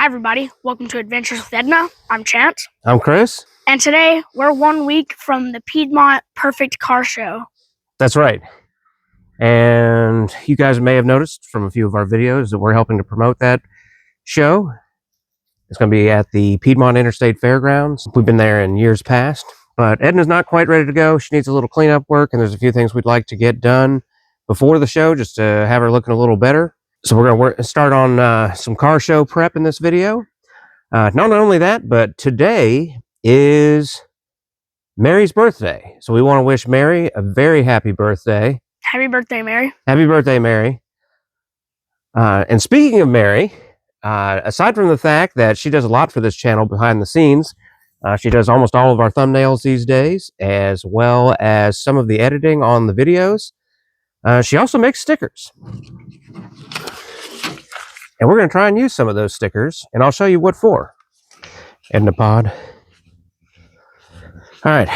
Hi everybody, welcome to Adventures with Edna. I'm Chance. I'm Chris. And today we're 1 week from the Piedmont Perfect Car Show. That's right. And you guys may have noticed from a few of our videos that we're helping to promote that show. It's going to be at the Piedmont Interstate Fairgrounds. We've been there in years past, but Edna's not quite ready to go. She needs a little cleanup work, and there's a few things we'd like to get done before the show just to have her looking a little better. So we're going to start on some car show prep in this video. Not only that, but today is Mary's birthday. So we want to wish Mary a very happy birthday. Happy birthday, Mary. Happy birthday, Mary. And speaking of Mary, aside from the fact that she does a lot for this channel behind the scenes, she does almost all of our thumbnails these days, as well as some of the editing on the videos. She also makes stickers. And we're going to try and use some of those stickers, and I'll show you what for. Edna Pod. All right.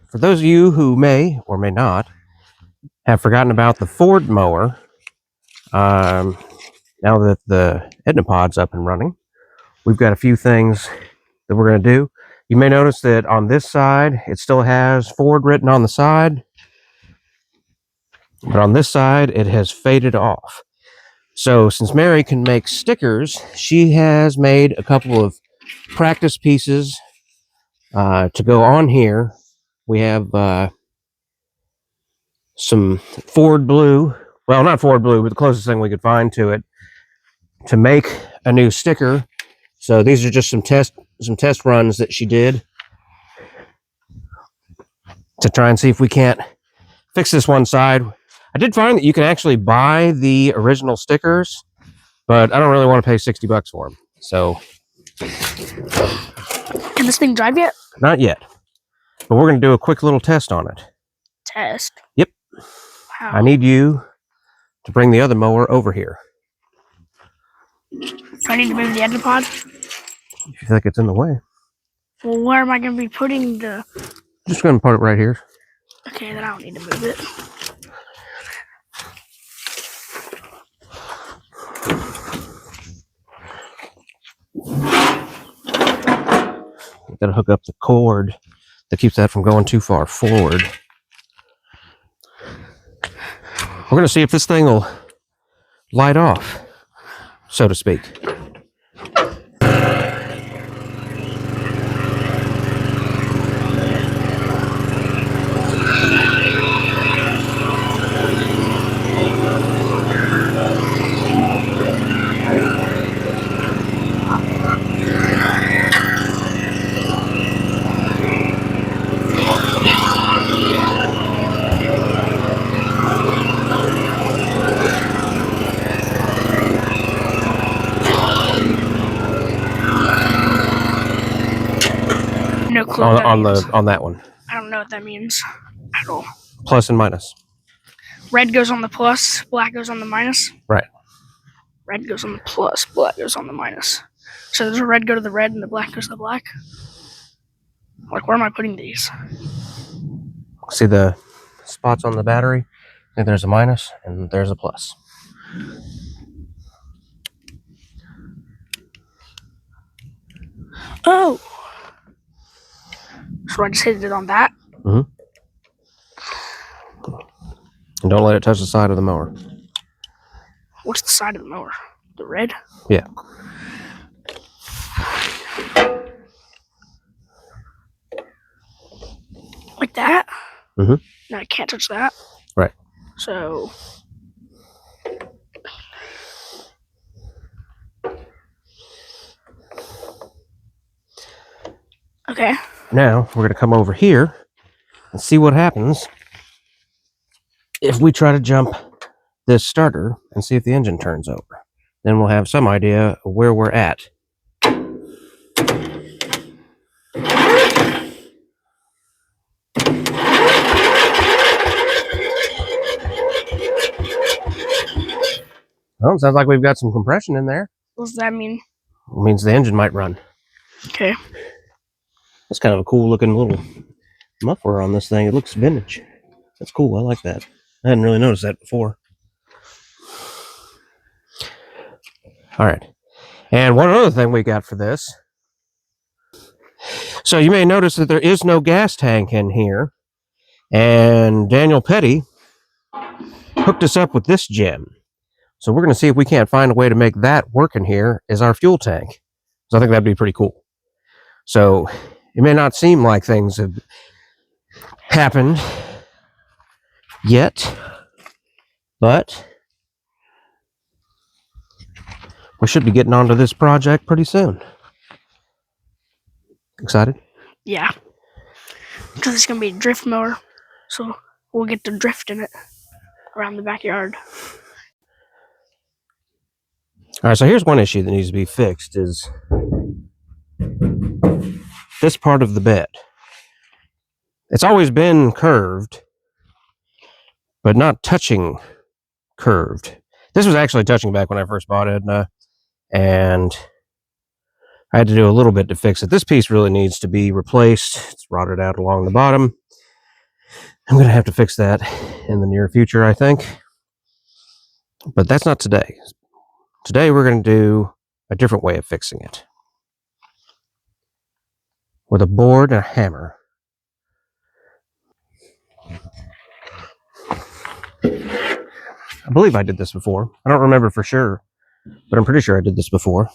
For those of you who may or may not have forgotten about the Ford mower, now that the Edna Pod's up and running, we've got a few things that we're going to do. You may notice that on this side, it still has Ford written on the side, but on this side, it has faded off. So since Mary can make stickers, she has made a couple of practice pieces to go on here. We have some Ford blue, well, not Ford blue, but the closest thing we could find to it, to make a new sticker. So these are just some test runs that she did to try and see if we can't fix this one side. I did find that you can actually buy the original stickers, but I don't really want to pay $60 for them. So, Can this thing drive yet? Not yet, but we're going to do a quick little test on it. Test? Yep. How? I need you to bring the other mower over here. Do I need to move the Edna Pod? If you think it's in the way. Well, where am I going to be putting the... Just going to put it right here. Okay, then I don't need to move it. Got to hook up the cord that keeps that from going too far forward. We're going to see if this thing will light off, so to speak. No clue what that means. On that one. I don't know what that means at all. Plus and minus. Red goes on the plus, black goes on the minus? Right. Red goes on the plus, black goes on the minus. So does the red go to the red and the black goes to the black? Like, where am I putting these? See the spots on the battery? I think there's a minus and there's a plus. Oh! So I just hit it on that? Mm-hmm. And don't let it touch the side of the mower. What's the side of the mower? The red? Yeah. Like that? Mm-hmm. No, I can't touch that. Right. So... Okay. Now, we're going to come over here and see what happens if we try to jump this starter and see if the engine turns over. Then we'll have some idea of where we're at. Well, it sounds like we've got some compression in there. What does that mean? It means the engine might run. Okay. That's kind of a cool looking little muffler on this thing. It looks vintage. That's cool. I like that. I hadn't really noticed that before. All right. And one other thing we got for this. So you may notice that there is no gas tank in here. And Daniel Petty hooked us up with this gem. So we're going to see if we can't find a way to make that work in here as our fuel tank. So I think that'd be pretty cool. So it may not seem like things have happened yet, but we should be getting onto this project pretty soon. Excited? Yeah. Because it's going to be a drift mower. So we'll get to drift in it around the backyard. All right, so here's one issue that needs to be fixed is this part of the bed. It's always been curved, but not touching curved. This was actually touching back when I first bought Edna, and I had to do a little bit to fix it. This piece really needs to be replaced. It's rotted out along the bottom. I'm going to have to fix that in the near future, I think. But that's not today. Today we're going to do a different way of fixing it. With a board and a hammer. I believe I did this before. I don't remember for sure, but I'm pretty sure I did this before.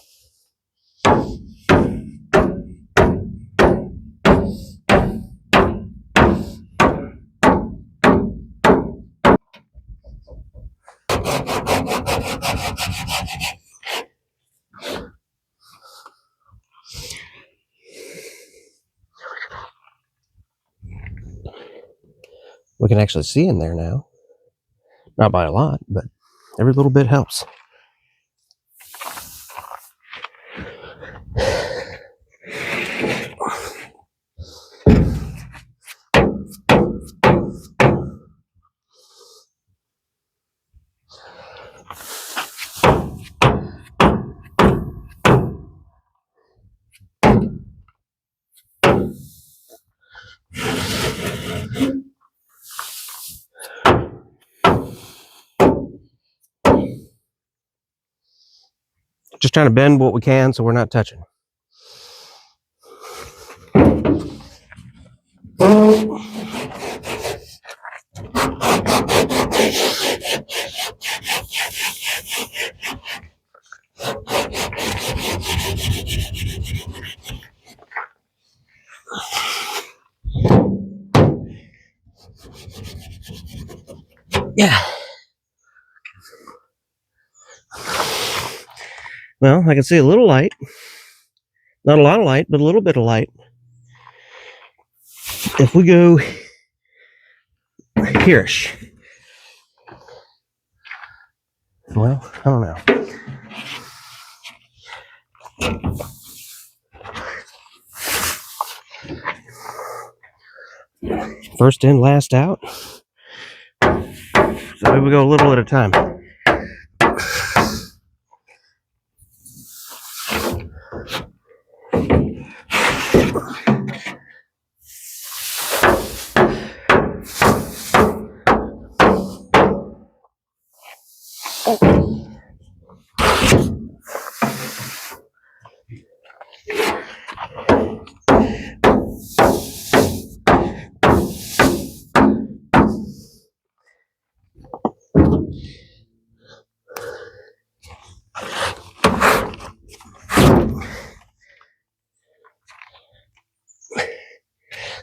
We can actually see in there now. Not by a lot, but every little bit helps. Just trying to bend what we can so we're not touching. Yeah. Well, I can see a little light. Not a lot of light, but a little bit of light. If we go here-ish. Well, I don't know. First in, last out. So we go a little at a time.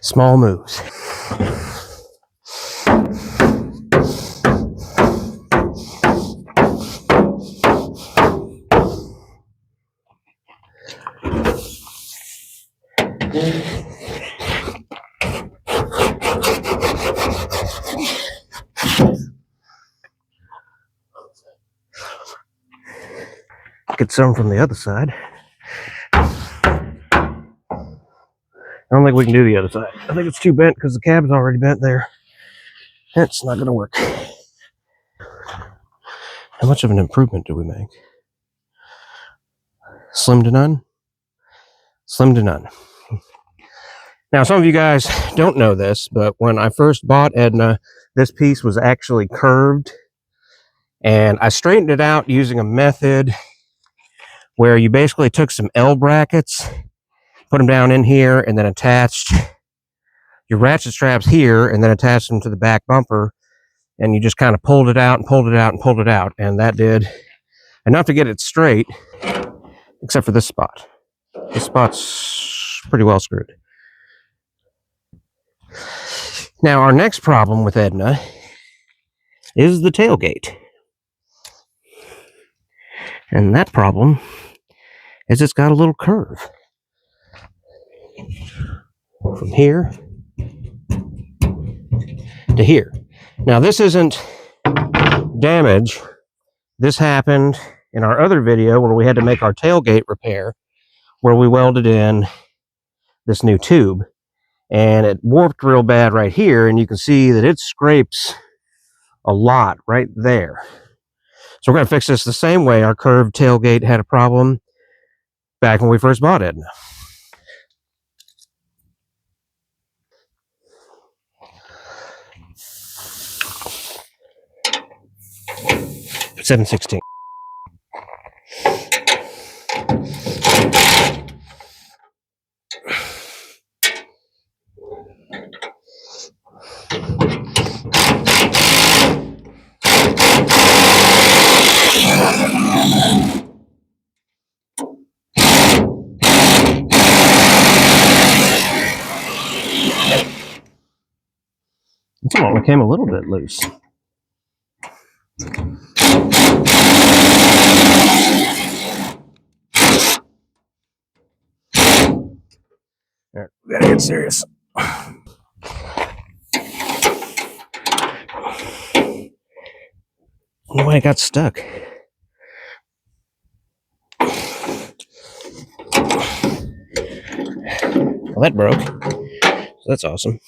Small moves. Get some from the other side. I don't think we can do the other side. I think it's too bent because the cab's already bent there. That's not going to work. How much of an improvement do we make? Slim to none? Slim to none. Now, some of you guys don't know this, but when I first bought Edna, this piece was actually curved. And I straightened it out using a method where you basically took some L brackets, put them down in here, and then attached your ratchet straps here, and then attached them to the back bumper, and you just kind of pulled it out and pulled it out and pulled it out, and that did enough to get it straight, except for this spot. This spot's pretty well screwed. Now, our next problem with Edna is the tailgate. And that problem is it's got a little curve. From here to here. Now, this isn't damage. This happened in our other video where we had to make our tailgate repair, where we welded in this new tube. And it warped real bad right here, and you can see that it scrapes a lot right there. So we're going to fix this the same way our curved tailgate had a problem back when we first bought Edna. $7.16. It only came a little bit loose. Alright, we gotta get serious. Why it got stuck? Well, that broke. So that's awesome.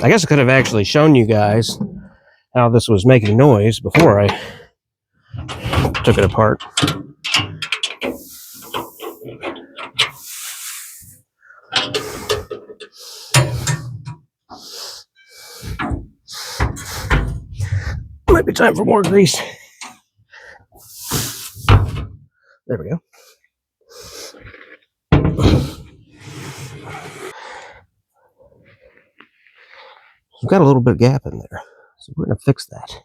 I guess I could have actually shown you guys how this was making noise before I took it apart. Might be time for more grease. There we go. We've got a little bit of gap in there, so we're going to fix that.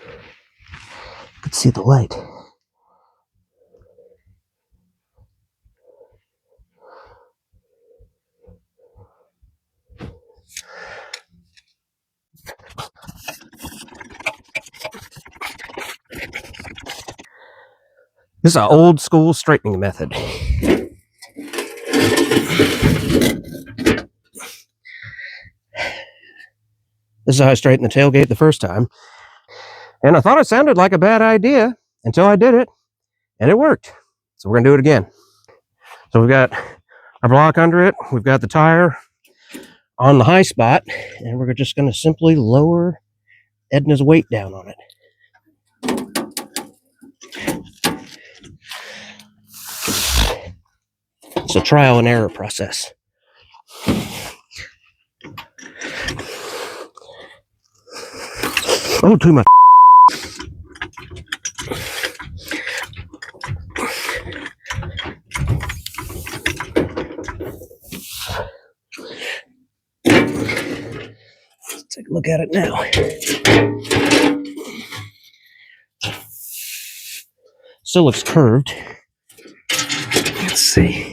You can see the light. This is an old school straightening method. This is how I straightened the tailgate the first time. And I thought it sounded like a bad idea until I did it, and it worked. So we're going to do it again. So we've got our block under it. We've got the tire on the high spot, and we're just going to simply lower Edna's weight down on it. It's a trial and error process. Oh, too much. Let's take a look at it now. Still looks curved. Let's see.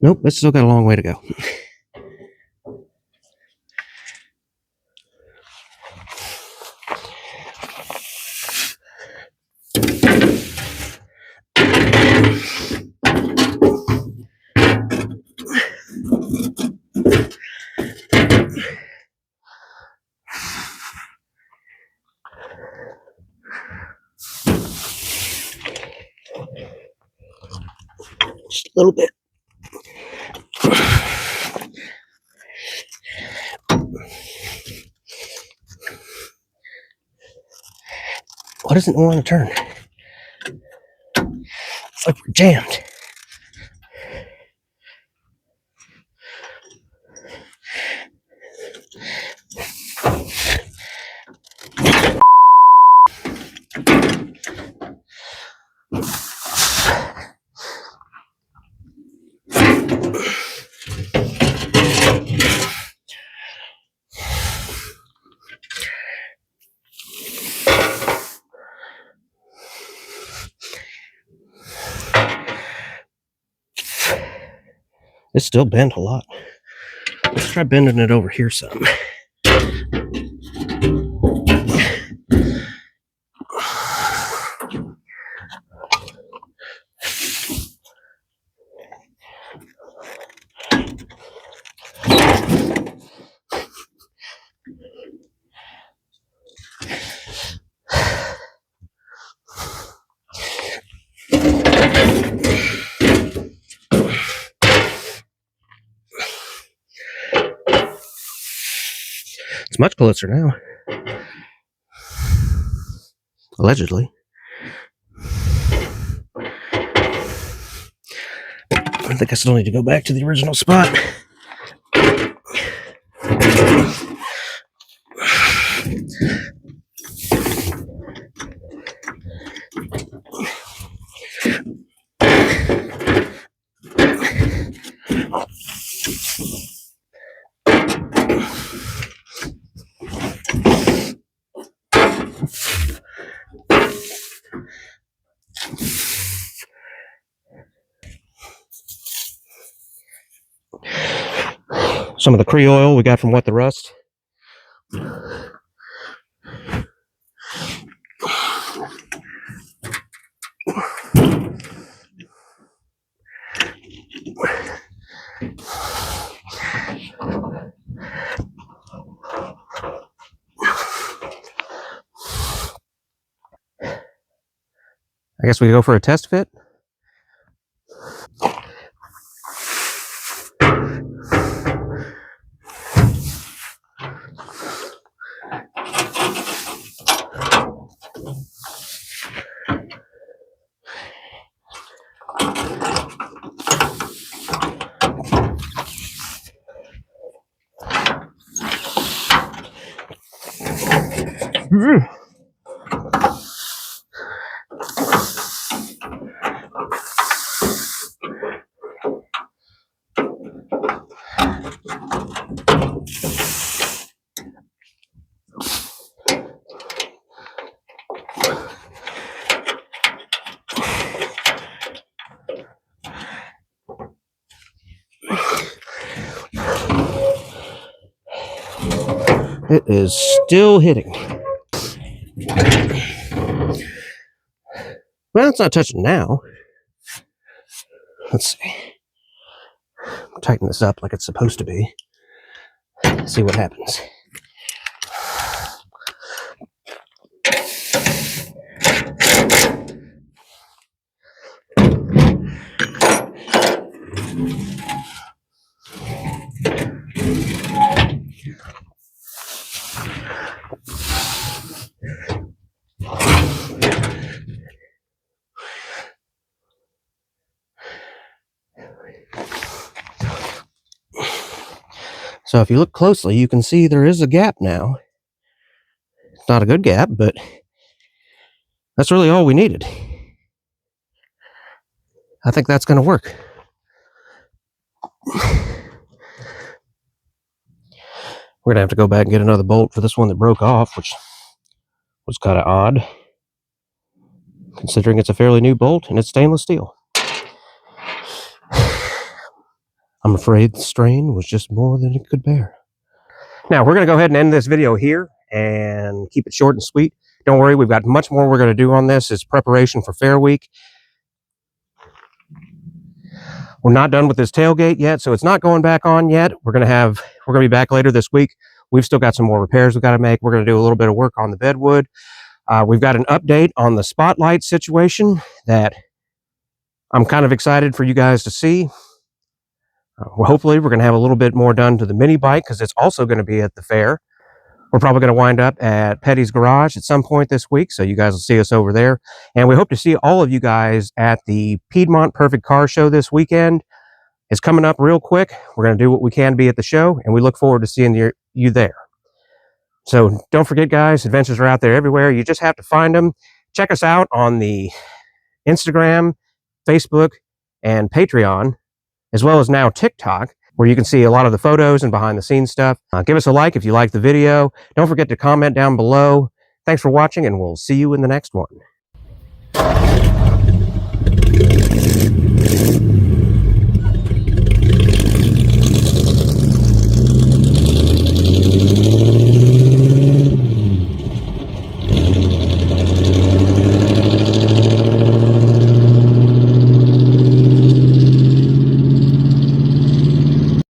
Nope, it's still got a long way to go. Just a little bit. Why doesn't it want to turn? It's like we're jammed. still bent a lot. Let's try bending it over here some. It's much closer now. Allegedly. I think I still need to go back to the original spot. Some of the Cree oil we got from What the Rust. I guess we go for a test fit. It is still hitting. Well, it's not touching now. Let's see. Tighten this up like it's supposed to be. See what happens. So if you look closely, you can see there is a gap now. It's not a good gap, but that's really all we needed. I think that's going to work. We're going to have to go back and get another bolt for this one that broke off, which was kind of odd, considering it's a fairly new bolt and it's stainless steel. I'm afraid the strain was just more than it could bear. Now, we're going to go ahead and end this video here and keep it short and sweet. Don't worry, we've got much more we're going to do on this. It's preparation for Fair Week. We're not done with this tailgate yet, so it's not going back on yet. We're going to be back later this week. We've still got some more repairs we've got to make. We're going to do a little bit of work on the bedwood. We've got an update on the spotlight situation that I'm kind of excited for you guys to see. Hopefully, we're going to have a little bit more done to the mini bike because it's also going to be at the fair. We're probably going to wind up at Petty's Garage at some point this week, so you guys will see us over there. And we hope to see all of you guys at the Piedmont Perfect Car Show this weekend. It's coming up real quick. We're going to do what we can to be at the show, and we look forward to seeing you there. So don't forget, guys, adventures are out there everywhere. You just have to find them. Check us out on the Instagram, Facebook, and Patreon, as well as now TikTok, where you can see a lot of the photos and behind the scenes stuff. Give us a like if you like the video. Don't forget to comment down below. Thanks for watching, and we'll see you in the next one.